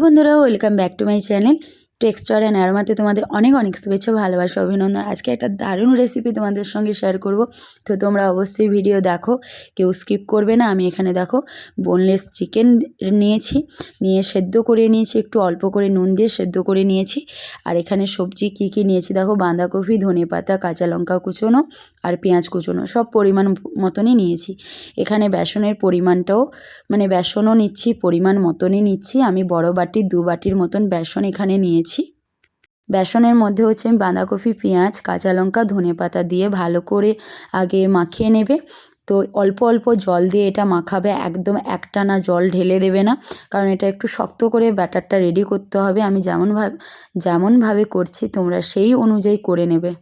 বন্ধুরা, welcome back to my channel Texture and অ্যারোমাতে তোমাদের অনেক অনেক শুভেচ্ছা, ভালোবাসা, অভিনন্দন। আজকে একটা দারুণ রেসিপি তোমাদের সঙ্গে শেয়ার করব। তো তোমরা অবশ্যই ভিডিও দেখো, কেউ স্কিপ করবে না। আমি এখানে দেখো বোনলেস চিকেন নিয়েছি, নিয়ে সেদ্ধ করে নিয়েছি, একটু অল্প করে নুন দিয়ে সেদ্ধ করে নিয়েছি। আর এখানে সবজি কি কি নিয়েছি দেখো, বাঁধাকপি, ধনেপাতা, কাঁচা লঙ্কা কুচোনো আর পেঁয়াজ কুচোনো, সব পরিমাণ মতনই নিয়েছি। এখানে বেসনের পরিমাণটাও বেসনও নিচ্ছি, পরিমাণ মতনই নিচ্ছি। আমি বড় বাটির 2 বাটির মতন বেসন এখানে নিয়েছি। বেসনের মধ্যে হচ্ছে আমি বাঁধাকপি, পেঁয়াজ, কাঁচা লঙ্কা, ধনেপাতা দিয়ে ভালো করে আগে মাখিয়ে নেবে। তো অল্প অল্প জল দিয়ে এটা মাখাবে, একদম একটানা জল ঢেলে দেবে না, কারণ এটা একটু শক্ত করে ব্যাটারটা রেডি করতে হবে। আমি যেমনভাবে করছি তোমরা সেই অনুযায়ী করে নেবে।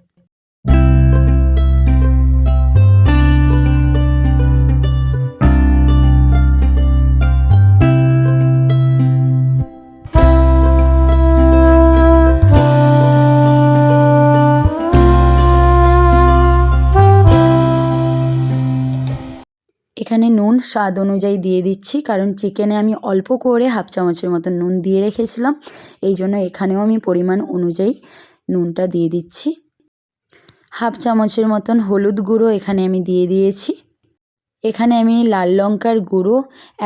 এখানে নুন স্বাদ অনুযায়ী দিয়ে দিচ্ছি, কারণ চিকেনে আমি অল্প করে হাফ চামচের মতন নুন দিয়ে রেখেছিলাম, এই জন্য এখানেও আমি পরিমাণ অনুযায়ী নুনটা দিয়ে দিচ্ছি। হাফ চামচের মতন হলুদ গুঁড়ো এখানে আমি দিয়ে দিয়েছি। এখানে আমি লাল লঙ্কার গুঁড়ো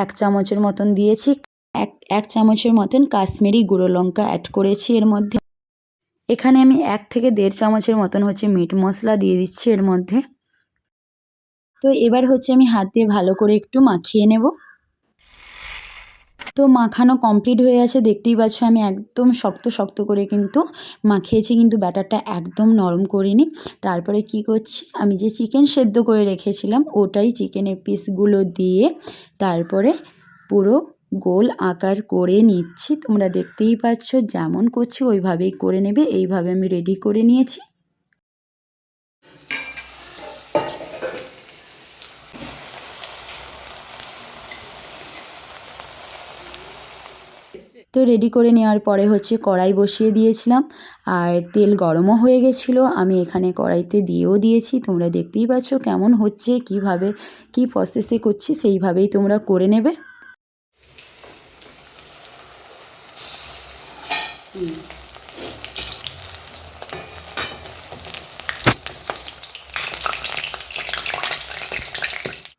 1 চামচের মতন দিয়েছি। এক চামচের মতন কাশ্মীরি গুঁড়ো লঙ্কা অ্যাড করেছি এর মধ্যে। এখানে আমি 1 থেকে 1.5 চামচের মতন হচ্ছে মিট মশলা দিয়ে দিচ্ছি এর মধ্যে। তো এবার হচ্ছে আমি হাত দিয়ে ভালো করে একটু মাখিয়ে নেব। তো মাখানো কমপ্লিট হয়ে গেছে, দেখতেই পাচ্ছ আমি একদম শক্ত শক্ত করে কিন্তু মাখিয়েছি, কিন্তু ব্যাটারটা একদম নরম করিনি। তারপরে কি করছি, আমি যে চিকেন সেদ্ধ করে রেখেছিলাম ওটাই চিকেনের পিসগুলো দিয়ে তারপরে পুরো গোল আকার করে নিচ্ছি। তোমরা দেখতেই পাচ্ছ যেমন করছি ওইভাবেই করে নেবে। এইভাবে আমি রেডি করে নিয়েছি। তো রেডি করে নেওয়ার পরে হচ্ছে কড়াই বসিয়ে দিয়েছিলাম, আর তেল গরমও হয়ে গেছিলো। আমি এখানে কড়াইতে দিয়েও দিয়েছি। তোমরা দেখতেই পাচ্ছ কেমন হচ্ছে, কিভাবে কি প্রসেসে করছি সেইভাবেই তোমরা করে নেবে।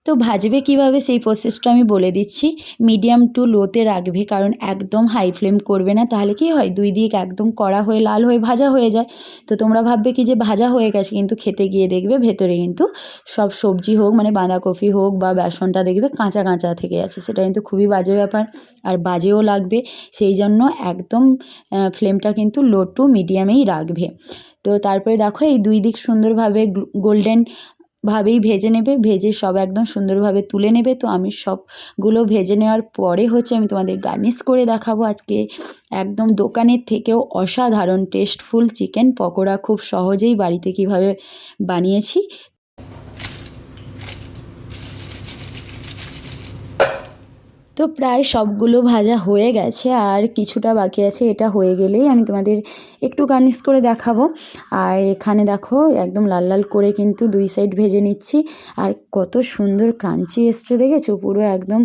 তো ভাজবে কিভাবে সেই প্রসেসটা আমি বলে দিচ্ছি। মিডিয়াম টু লোতে রাখবে, কারণ একদম হাই ফ্লেম করবে না, তাহলে কি হয় 2 দিক একদম কড়া হয়ে লাল হয়ে ভাজা হয়ে যায়। তো তোমরা ভাববে কি যে ভাজা হয়ে গেছে, কিন্তু খেতে গিয়ে দেখবে ভেতরে কিন্তু সব সবজি হোক বাঁধাকপি হোক বা বেসনটা দেখবে কাঁচা কাঁচা থেকে আছে, সেটা কিন্তু খুবই বাজে ব্যাপার আর বাজেও লাগবে। সেই জন্য একদম ফ্লেমটা কিন্তু লো টু মিডিয়ামেই রাখবে। তো তারপরে দেখো এই 2 দিক সুন্দরভাবে গোল্ডেন ভাবেই ভেজে নেবে, ভেজে সব একদম সুন্দরভাবে তুলে নেবে। তো আমি সবগুলো ভেজে নেওয়ার পরে হচ্ছে আমি তোমাদের গার্নিশ করে দেখাবো। আজকে একদম দোকানের থেকেও অসাধারণ টেস্টফুল চিকেন পকোড়া খুব সহজেই বাড়িতে কিভাবে বানিয়েছি। তো প্রায় সবগুলো ভাজা হয়ে গেছে, আর কিছুটা বাকি আছে। এটা হয়ে গেলেই আমি তোমাদের একটু গার্নিশ করে দেখাবো। আর এখানে দেখো একদম লাল লাল করে কিন্তু 2 সাইড ভেজে নিচ্ছি। আর কত সুন্দর ক্রাঞ্চি এসছে দেখেছো, পুরো একদম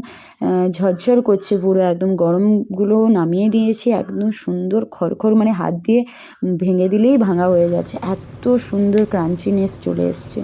ঝরঝর করছে, পুরো একদম গরমগুলো নামিয়ে দিয়েছি, একদম সুন্দর খড়খড়, হাত দিয়ে ভেঙে দিলেই ভাঙা হয়ে যাচ্ছে, এত সুন্দর ক্রাঞ্চিনেস চলে এসছে।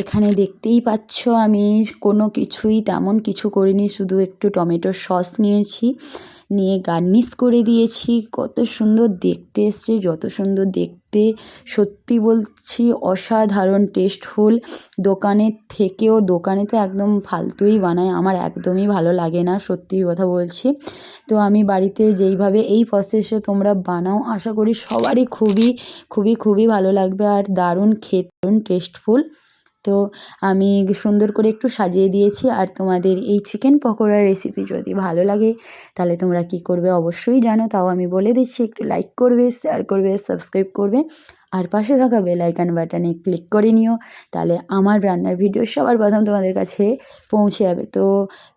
এখানে দেখতেই পাচ্ছ আমি কোনো কিছুই তেমন কিছু করিনি, শুধু একটু টমেটোর সস নিয়েছি, নিয়ে গার্নিশ করে দিয়েছি। কত সুন্দর দেখতে এসছে, যত সুন্দর দেখতে, সত্যি বলছি অসাধারণ টেস্টফুল। দোকানের থেকেও, দোকানে তো একদম ফালতুই বানায়, আমার একদমই ভালো লাগে না, সত্যি কথা বলছি। তো আমি বাড়িতে যেইভাবে এই প্রসেসে তোমরা বানাও, আশা করি সবারই খুবই খুবই খুবই ভালো লাগবে, আর দারুণ খেতে, দারুণ টেস্টফুল। তো আমি সুন্দর করে একটু সাজিয়ে দিয়েছি। আর তোমাদের এই চিকেন পকোড়ার রেসিপি যদি ভালো লাগে তাহলে তোমরা কি করবে অবশ্যই জানো, তাও আমি বলে দিচ্ছি, একটু লাইক করবে, শেয়ার করবে, সাবস্ক্রাইব করবে আর পাশে থাকা বেল আইকন বাটনে ক্লিক করে নিও, তাহলে আমার রান্নার ভিডিও সবার প্রথম তোমাদের কাছে পৌঁছে যাবে। তো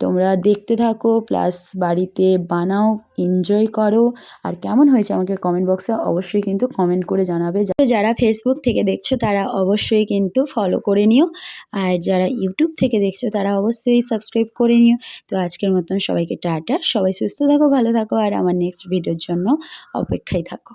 তোমরা দেখতে থাকো, প্লাস বাড়িতে বানাও, এনজয় করো। আর কেমন হয়েছে আমাকে কমেন্ট বক্সে অবশ্যই কিন্তু কমেন্ট করে জানাবে। তো যারা ফেসবুক থেকে দেখছো তারা অবশ্যই কিন্তু ফলো করে নিও, আর যারা ইউটিউব থেকে দেখছো তারা অবশ্যই সাবস্ক্রাইব করে নিও। তো আজকের মতন সবাইকে টাটা, সবাই সুস্থ থাকো, ভালো থাকো, আর আমার নেক্সট ভিডিওর জন্য অপেক্ষায় থাকো।